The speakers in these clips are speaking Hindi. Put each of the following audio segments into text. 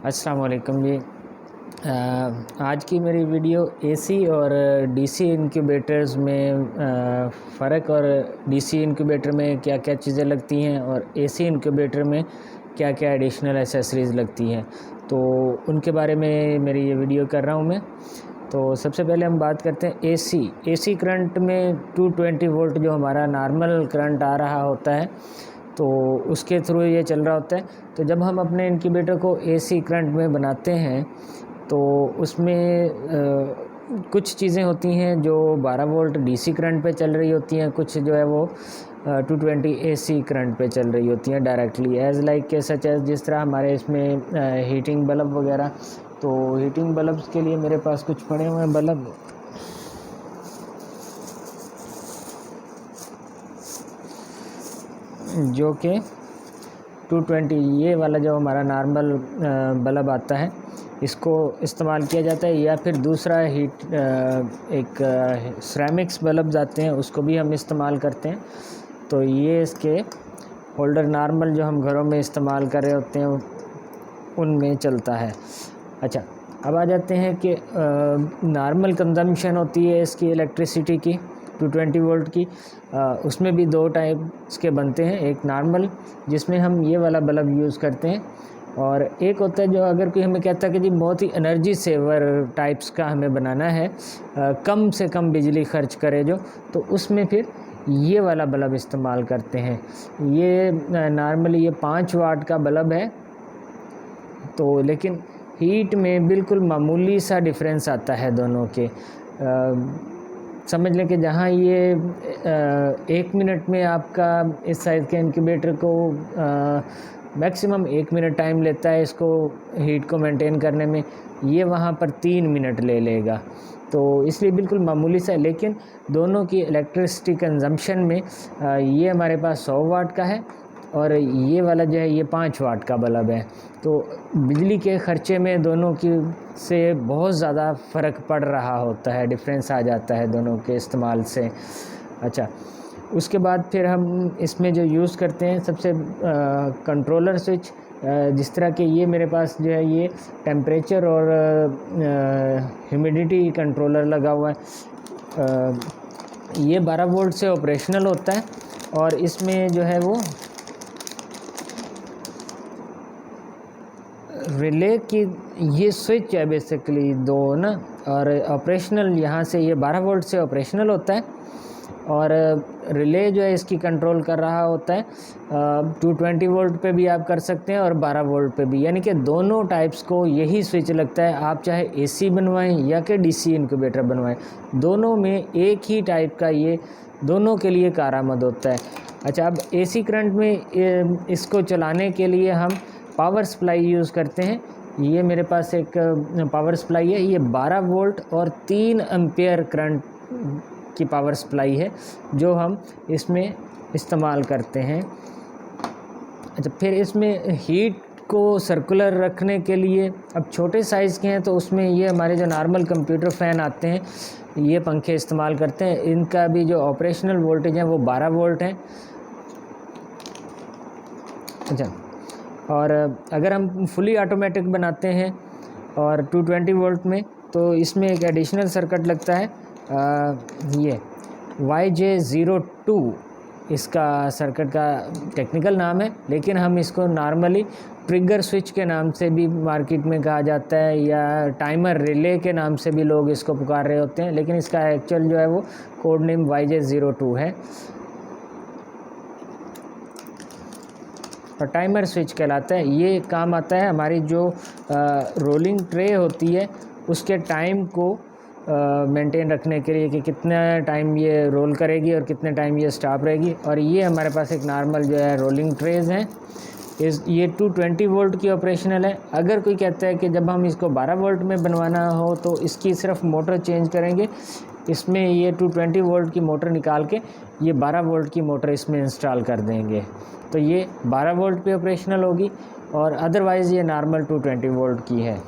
अस्सलाम वालेकुम जी। आज की मेरी वीडियो एसी और डीसी इंक्यूबेटर्स में फ़र्क और डीसी इंक्यूबेटर में क्या क्या चीज़ें लगती हैं और एसी इंक्यूबेटर में क्या क्या एडिशनल एसेसरीज़ लगती हैं, तो उनके बारे में मेरी ये वीडियो कर रहा हूँ मैं। तो सबसे पहले हम बात करते हैं एसी करंट में 220 वोल्ट जो हमारा नॉर्मल करंट आ रहा होता है, तो उसके थ्रू ये चल रहा होता है। तो जब हम अपने इंक्यूबेटर को एसी करंट में बनाते हैं तो उसमें कुछ चीज़ें होती हैं जो 12 वोल्ट डीसी करंट पे चल रही होती हैं, कुछ जो है वो 220 एसी करंट पे चल रही होती हैं डायरेक्टली, एज़ लाइक के सच एज़ जिस तरह हमारे इसमें हीटिंग बल्ब वगैरह। तो हीटिंग बल्ब्स के लिए मेरे पास कुछ पड़े हुए हैं बल्ब, जो कि 220 ये वाला जो हमारा नॉर्मल बल्ब आता है इसको इस्तेमाल किया जाता है, या फिर दूसरा एक सिरेमिक्स बल्ब आते हैं उसको भी हम इस्तेमाल करते हैं। तो ये इसके होल्डर नॉर्मल जो हम घरों में इस्तेमाल कर रहे होते हैं उनमें चलता है। अच्छा, अब आ जाते हैं कि नॉर्मल कंजम्पशन होती है इसकी इलेक्ट्रिसिटी की 220 वोल्ट की। उसमें भी दो टाइप्स के बनते हैं, एक नॉर्मल जिसमें हम ये वाला बल्ब यूज़ करते हैं, और एक होता है जो अगर कोई हमें कहता है कि जी बहुत ही एनर्जी सेवर टाइप्स का हमें बनाना है, कम से कम बिजली खर्च करे जो, तो उसमें फिर ये वाला बल्ब इस्तेमाल करते हैं। ये नॉर्मली ये 5 वाट का बल्ब है, तो लेकिन हीट में बिल्कुल मामूली सा डिफरेंस आता है दोनों के। समझ लें कि जहाँ ये 1 मिनट में आपका इस साइज़ के इंक्यूबेटर को मैक्सिमम 1 मिनट टाइम लेता है इसको हीट को मेंटेन करने में, ये वहाँ पर 3 मिनट ले लेगा। तो इसलिए बिल्कुल मामूली सा, लेकिन दोनों की इलेक्ट्रिसिटी कंजम्पशन में ये हमारे पास 100 वाट का है और ये वाला जो है ये 5 वाट का बल्ब है। तो बिजली के ख़र्चे में दोनों की से बहुत ज़्यादा फ़र्क पड़ रहा होता है, डिफरेंस आ जाता है दोनों के इस्तेमाल से। अच्छा, उसके बाद फिर हम इसमें जो यूज़ करते हैं सबसे कंट्रोलर स्विच, जिस तरह के ये मेरे पास जो है ये टेम्परेचर और ह्यूमिडिटी कंट्रोलर लगा हुआ है। ये 12 वोल्ट से ऑपरेशनल होता है और इसमें जो है वो रिले की ये स्विच है बेसिकली दो ना, और ऑपरेशनल यहाँ से ये 12 वोल्ट से ऑपरेशनल होता है और रिले जो है इसकी कंट्रोल कर रहा होता है। 220 वोल्ट पे भी आप कर सकते हैं और 12 वोल्ट पे भी, यानी कि दोनों टाइप्स को यही स्विच लगता है। आप चाहे एसी बनवाएं या कि डीसी इंक्यूबेटर बनवाएं, दोनों में एक ही टाइप का ये दोनों के लिए कारआमद होता है। अच्छा, अब एसी करंट में इसको चलाने के लिए हम पावर सप्लाई यूज़ करते हैं। ये मेरे पास एक पावर सप्लाई है, ये 12 वोल्ट और 3 एम्पियर करंट की पावर सप्लाई है जो हम इसमें इस्तेमाल करते हैं। अच्छा, फिर इसमें हीट को सर्कुलर रखने के लिए अब छोटे साइज़ के हैं तो उसमें ये हमारे जो नॉर्मल कंप्यूटर फ़ैन आते हैं ये पंखे इस्तेमाल करते हैं। इनका भी जो ऑपरेशनल वोल्टेज है वो 12 वोल्ट है। अच्छा, और अगर हम फुली ऑटोमेटिक बनाते हैं और 220 वोल्ट में, तो इसमें एक एडिशनल सर्किट लगता है, ये YJ02 इसका सर्किट का टेक्निकल नाम है, लेकिन हम इसको नॉर्मली ट्रिगर स्विच के नाम से भी मार्केट में कहा जाता है, या टाइमर रिले के नाम से भी लोग इसको पुकार रहे होते हैं, लेकिन इसका एक्चुअल जो है वो कोड नेम YJ02 है और टाइमर स्विच कहलाता है। ये काम आता है हमारी जो रोलिंग ट्रे होती है उसके टाइम को मेंटेन रखने के लिए कि कितना टाइम ये रोल करेगी और कितने टाइम ये स्टॉप रहेगी। और ये हमारे पास एक नॉर्मल जो है रोलिंग ट्रेज़ हैं, ये 220 वोल्ट की ऑपरेशनल है। अगर कोई कहता है कि जब हम इसको 12 वोल्ट में बनवाना हो तो इसकी सिर्फ मोटर चेंज करेंगे, इसमें ये 220 वोल्ट की मोटर निकाल के ये 12 वोल्ट की मोटर इसमें इंस्टॉल कर देंगे, तो ये 12 वोल्ट पे ऑपरेशनल होगी, और अदरवाइज़ ये नॉर्मल 220 वोल्ट की है।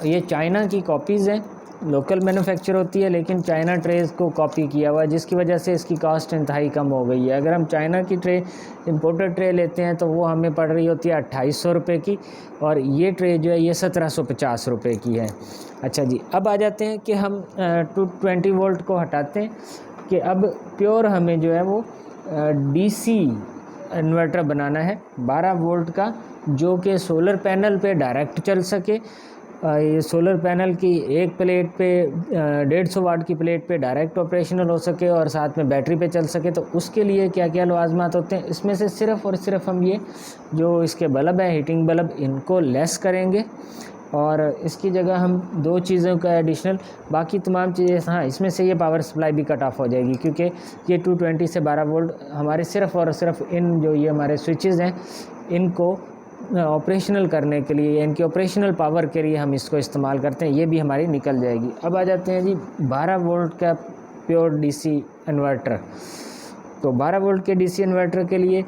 ये चाइना की कॉपीज़ हैं लोकल मैन्युफैक्चर होती है, लेकिन चाइना ट्रेज को कॉपी किया हुआ है, जिसकी वजह से इसकी कॉस्ट इंतहाई कम हो गई है। अगर हम चाइना की ट्रे इम्पोर्टेड ट्रे लेते हैं तो वो हमें पड़ रही होती है 2800 रुपये की, और ये ट्रे जो है ये 1750 रुपये की है। अच्छा जी, अब आ जाते हैं कि हम 220 वोल्ट को हटाते हैं कि अब प्योर हमें जो है वो डीसी इन्वर्टर बनाना है 12 वोल्ट का, जो कि सोलर पैनल पे डायरेक्ट चल सके। ये सोलर पैनल की एक प्लेट पे 150 वाट की प्लेट पे डायरेक्ट ऑपरेशनल हो सके और साथ में बैटरी पे चल सके। तो उसके लिए क्या क्या लवाजमात होते हैं, इसमें से सिर्फ़ और सिर्फ हम ये जो इसके बल्ब है, हीटिंग बल्ब, इनको लेस करेंगे और इसकी जगह हम 2 चीज़ों का एडिशनल, बाकी तमाम चीज़ें, हाँ इसमें से ये पावर सप्लाई भी कट ऑफ हो जाएगी, क्योंकि ये 220 से 12 वोल्ट हमारे सिर्फ़ और सिर्फ इन जो ये हमारे स्विचेज़ हैं इनको ऑपरेशनल करने के लिए, इनकी ऑपरेशनल पावर के लिए हम इसको इस्तेमाल करते हैं, ये भी हमारी निकल जाएगी। अब आ जाते हैं जी 12 वोल्ट का प्योर डीसी इन्वर्टर। तो 12 वोल्ट के डीसी इन्वर्टर के लिए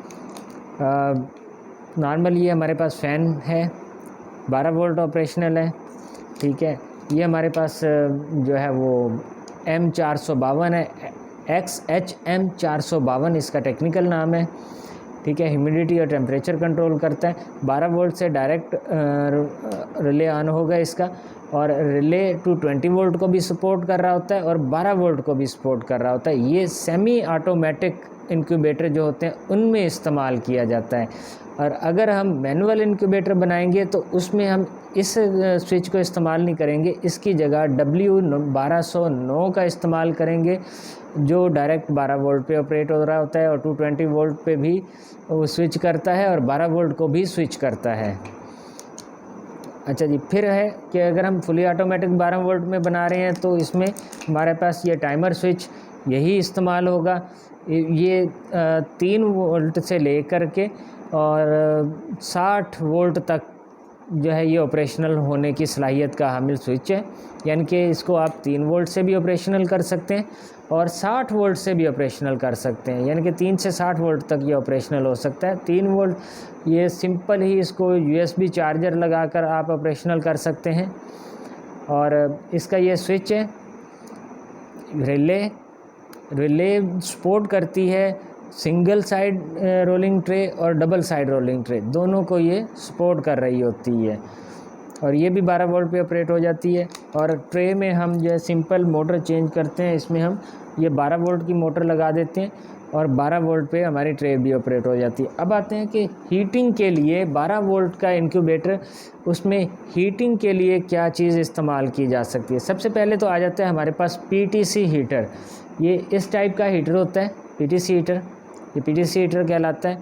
नॉर्मल ये हमारे पास फ़ैन है, 12 वोल्ट ऑपरेशनल है, ठीक है। ये हमारे पास जो है वो M452 है, XHM 452 इसका टेक्निकल नाम है, ठीक है। ह्यूमिडिटी और टेम्परेचर कंट्रोल करता है। 12 वोल्ट से डायरेक्ट रिले ऑन होगा इसका, और रिले 220 वोल्ट को भी सपोर्ट कर रहा होता है और 12 वोल्ट को भी सपोर्ट कर रहा होता है। ये सेमी ऑटोमेटिक इंक्यूबेटर जो होते हैं उनमें इस्तेमाल किया जाता है। और अगर हम मैनुअल इंक्यूबेटर बनाएंगे तो उसमें हम इस स्विच को इस्तेमाल नहीं करेंगे, इसकी जगह W1209 का इस्तेमाल करेंगे, जो डायरेक्ट 12 वोल्ट पे ऑपरेट हो रहा होता है और 220 वोल्ट पे भी वो स्विच करता है और 12 वोल्ट को भी स्विच करता है। अच्छा जी, फिर है कि अगर हम फुली ऑटोमेटिक 12 वोल्ट में बना रहे हैं तो इसमें हमारे पास ये टाइमर स्विच यही इस्तेमाल होगा। ये 3 वोल्ट से लेकर के और 60 वोल्ट तक जो है ये ऑपरेशनल होने की सलाहियत का हामिल स्विच है, यानी कि इसको आप 3 वोल्ट से भी ऑपरेशनल कर सकते हैं और 60 वोल्ट से भी ऑपरेशनल कर सकते हैं, यानी कि 3 से 60 वोल्ट तक ये ऑपरेशनल हो सकता है। 3 वोल्ट ये सिंपल ही इसको USB चार्जर लगाकर आप ऑपरेशनल कर सकते हैं। और इसका ये स्विच है, रिले सपोर्ट करती है सिंगल साइड रोलिंग ट्रे और डबल साइड रोलिंग ट्रे, दोनों को ये सपोर्ट कर रही होती है। और ये भी 12 वोल्ट पे ऑपरेट हो जाती है। और ट्रे में हम जो है सिंपल मोटर चेंज करते हैं, इसमें हम ये 12 वोल्ट की मोटर लगा देते हैं और 12 वोल्ट पे हमारी ट्रे भी ऑपरेट हो जाती है। अब आते हैं कि हीटिंग के लिए 12 वोल्ट का इंक्यूबेटर, उसमें हीटिंग के लिए क्या चीज़ इस्तेमाल की जा सकती है। सबसे पहले तो आ जाता है हमारे पास PTC हीटर। ये इस टाइप का हीटर होता है, PTC हीटर, ये PTC हीटर कहलाता है।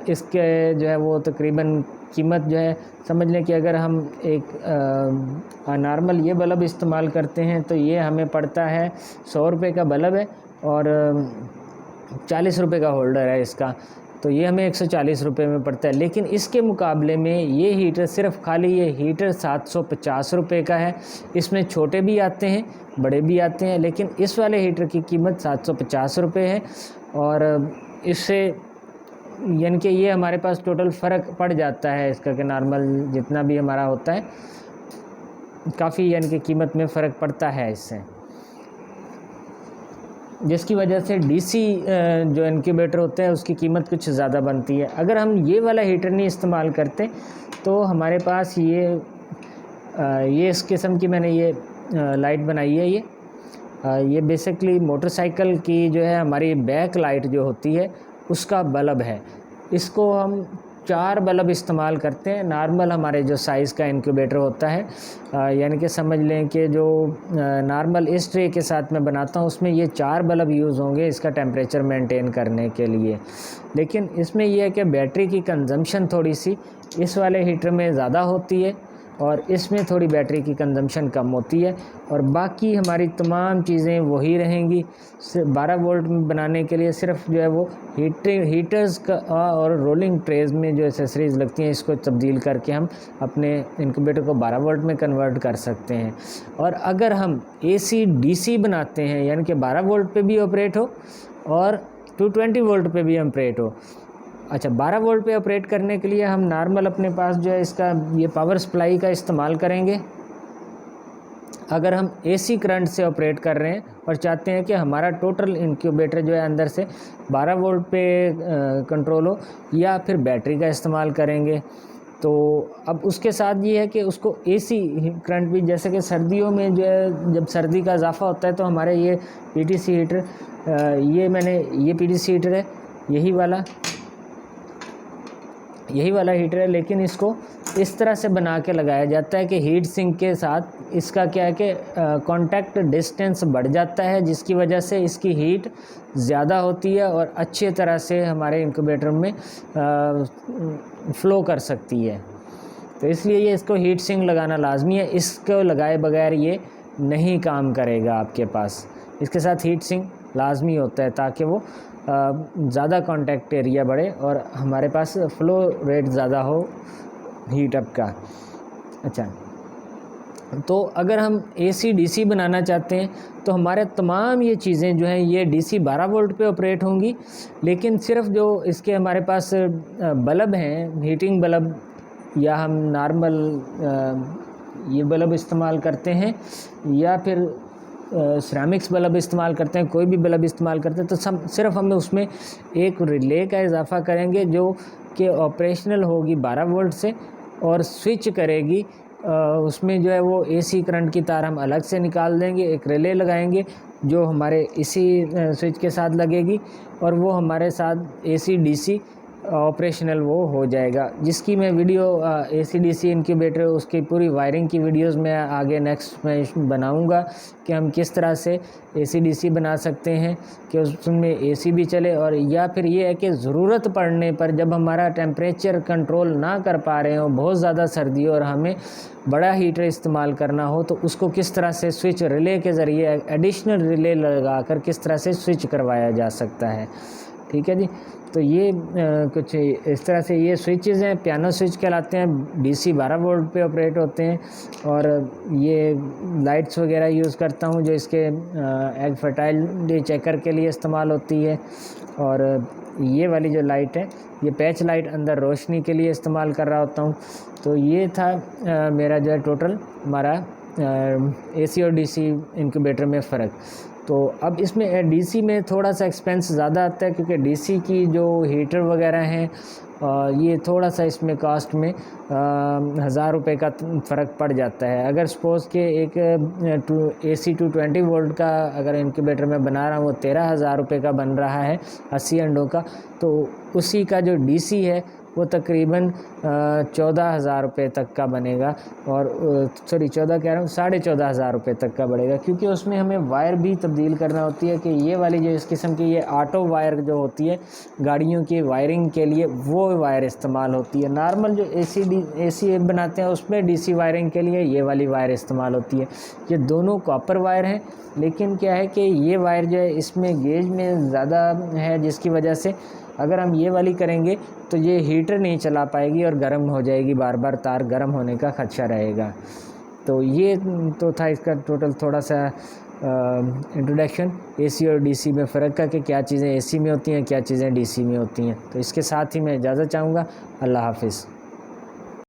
इसके जो है वो तकरीबन कीमत जो है, समझ लें कि अगर हम एक नॉर्मल ये बल्ब इस्तेमाल करते हैं तो ये हमें पड़ता है 100 रुपये का बल्ब है और 40 रुपये का होल्डर है इसका, तो ये हमें 140 रुपये में पड़ता है। लेकिन इसके मुकाबले में ये हीटर सिर्फ खाली ये हीटर 750 रुपये का है। इसमें छोटे भी आते हैं, बड़े भी आते हैं, लेकिन इस वाले हीटर की कीमत 750 रुपये है। और इससे यानी कि ये हमारे पास टोटल फ़र्क पड़ जाता है इसका कि नॉर्मल जितना भी हमारा होता है काफ़ी यानी कि कीमत में फ़र्क पड़ता है इससे, जिसकी वजह से डीसी जो इनक्यूबेटर होते हैं उसकी कीमत कुछ ज़्यादा बनती है। अगर हम ये वाला हीटर नहीं इस्तेमाल करते तो हमारे पास ये इस किस्म की मैंने ये लाइट बनाई है। ये बेसिकली मोटरसाइकिल की जो है हमारी बैक लाइट जो होती है उसका बल्ब है। इसको हम 4 बल्ब इस्तेमाल करते हैं। नॉर्मल हमारे जो साइज़ का इंक्यूबेटर होता है, यानी कि समझ लें कि जो नॉर्मल इस ट्रे के साथ मैं बनाता हूँ उसमें ये 4 बल्ब यूज़ होंगे इसका टेम्परेचर मेंटेन करने के लिए। लेकिन इसमें यह है कि बैटरी की कंजम्पशन थोड़ी सी इस वाले हीटर में ज़्यादा होती है और इसमें थोड़ी बैटरी की कंजम्पशन कम होती है, और बाकी हमारी तमाम चीज़ें वही रहेंगी। 12 वोल्ट में बनाने के लिए सिर्फ जो है वो हीटर्स का और रोलिंग ट्रेज में जो एसेसरीज़ लगती हैं इसको तब्दील करके हम अपने इंक्यूबेटर को 12 वोल्ट में कन्वर्ट कर सकते हैं। और अगर हम AC DC बनाते हैं, यानी कि 12 वोल्ट पे भी ऑपरेट हो और 220 वोल्ट पे भी ऑपरेट हो। अच्छा, 12 वोल्ट पे ऑपरेट करने के लिए हम नॉर्मल अपने पास जो है इसका ये पावर सप्लाई का इस्तेमाल करेंगे। अगर हम एसी करंट से ऑपरेट कर रहे हैं और चाहते हैं कि हमारा टोटल इंक्यूबेटर जो है अंदर से 12 वोल्ट पे कंट्रोल हो, या फिर बैटरी का इस्तेमाल करेंगे, तो अब उसके साथ ये है कि उसको एसी करंट भी, जैसे कि सर्दियों में जो है जब सर्दी का इजाफा होता है तो हमारे ये पीटीसी हीटर, ये पीटीसी हीटर है, यही वाला हीटर है, लेकिन इसको इस तरह से बना के लगाया जाता है कि हीट सिंक के साथ इसका क्या है कि कांटेक्ट डिस्टेंस बढ़ जाता है, जिसकी वजह से इसकी हीट ज़्यादा होती है और अच्छे तरह से हमारे इंक्यूबेटर में फ़्लो कर सकती है। तो इसलिए ये इसको हीट सिंक लगाना लाजमी है, इसको लगाए बगैर ये नहीं काम करेगा आपके पास। इसके साथ हीट सिंक लाजमी होता है ताकि वो ज़्यादा कांटेक्ट एरिया बढ़े और हमारे पास फ़्लो रेट ज़्यादा हो हीट अप का। अच्छा, तो अगर हम एसी डीसी बनाना चाहते हैं तो हमारे तमाम ये चीज़ें जो हैं ये डीसी 12 वोल्ट पे ऑपरेट होंगी, लेकिन सिर्फ जो इसके हमारे पास बल्ब हैं, हीटिंग बल्ब, या हम नॉर्मल ये बल्ब इस्तेमाल करते हैं, या फिर सिरेमिक्स बल्ब इस्तेमाल करते हैं, कोई भी बल्ब इस्तेमाल करते हैं, तो सिर्फ हम उसमें एक रिले का इजाफा करेंगे जो कि ऑपरेशनल होगी 12 वोल्ट से, और स्विच करेगी उसमें जो है वो एसी करंट की तार हम अलग से निकाल देंगे, एक रिले लगाएंगे जो हमारे इसी स्विच के साथ लगेगी, और वो हमारे साथ एसी डीसी ऑपरेशनल वो हो जाएगा, जिसकी मैं वीडियो एसी डीसी इनक्यूबेटर उसकी पूरी वायरिंग की वीडियोस में आगे नेक्स्ट में बनाऊंगा कि हम किस तरह से एसी डीसी बना सकते हैं कि उसमें एसी भी चले, और या फिर ये है कि ज़रूरत पड़ने पर जब हमारा टेम्परेचर कंट्रोल ना कर पा रहे हो, बहुत ज़्यादा सर्दी और हमें बड़ा हीटर इस्तेमाल करना हो, तो उसको किस तरह से स्विच रिले के ज़रिए एडिशनल रिले लगा कर किस तरह से स्विच करवाया जा सकता है। ठीक है जी, तो ये कुछ इस तरह से ये स्विचेस हैं, पियानो स्विच कहलाते हैं, डीसी 12 वोल्ट पे ऑपरेट होते हैं, और ये लाइट्स वगैरह यूज़ करता हूँ जो इसके एग फर्टाइलिटी चेकर के लिए इस्तेमाल होती है, और ये वाली जो लाइट है ये पैच लाइट अंदर रोशनी के लिए इस्तेमाल कर रहा होता हूँ। तो ये था मेरा जो है टोटल हमारा एसी और डीसी इंक्यूबेटर में फ़र्क। तो अब इसमें डीसी में थोड़ा सा एक्सपेंस ज़्यादा आता है, क्योंकि डीसी की जो हीटर वगैरह हैं ये थोड़ा सा इसमें कॉस्ट में 1000 रुपये का फ़र्क पड़ जाता है। अगर सपोज़ के एक AC 220 वोल्ट का अगर इंक्यूबेटर में बना रहा हूँ वो 13,000 रुपये का बन रहा है 80 अंडों का, तो उसी का जो डीसी है वो तकरीबन 14,000 रुपये तक का बनेगा, और 14 कह रहा हूँ 14,500 रुपये तक का बढ़ेगा, क्योंकि उसमें हमें वायर भी तब्दील करना होती है कि ये वाली जो इस किस्म की ये ऑटो वायर जो होती है गाड़ियों की वायरिंग के लिए वो वायर इस्तेमाल होती है। नॉर्मल जो एसी बनाते हैं उसमें डीसी वायरिंग के लिए ये वाली वायर इस्तेमाल होती है। ये दोनों कॉपर वायर हैं, लेकिन क्या है कि ये वायर जो है इसमें गेज में ज़्यादा है, जिसकी वजह से अगर हम ये वाली करेंगे तो ये हीटर नहीं चला पाएगी और गर्म हो जाएगी, बार बार तार गर्म होने का खदशा रहेगा। तो ये तो था इसका टोटल थोड़ा सा इंट्रोडक्शन एसी और डीसी में फ़र्क का कि क्या चीज़ें एसी में होती हैं, क्या चीज़ें डीसी में होती हैं। तो इसके साथ ही मैं इजाज़त चाहूँगा। अल्लाह हाफिज़।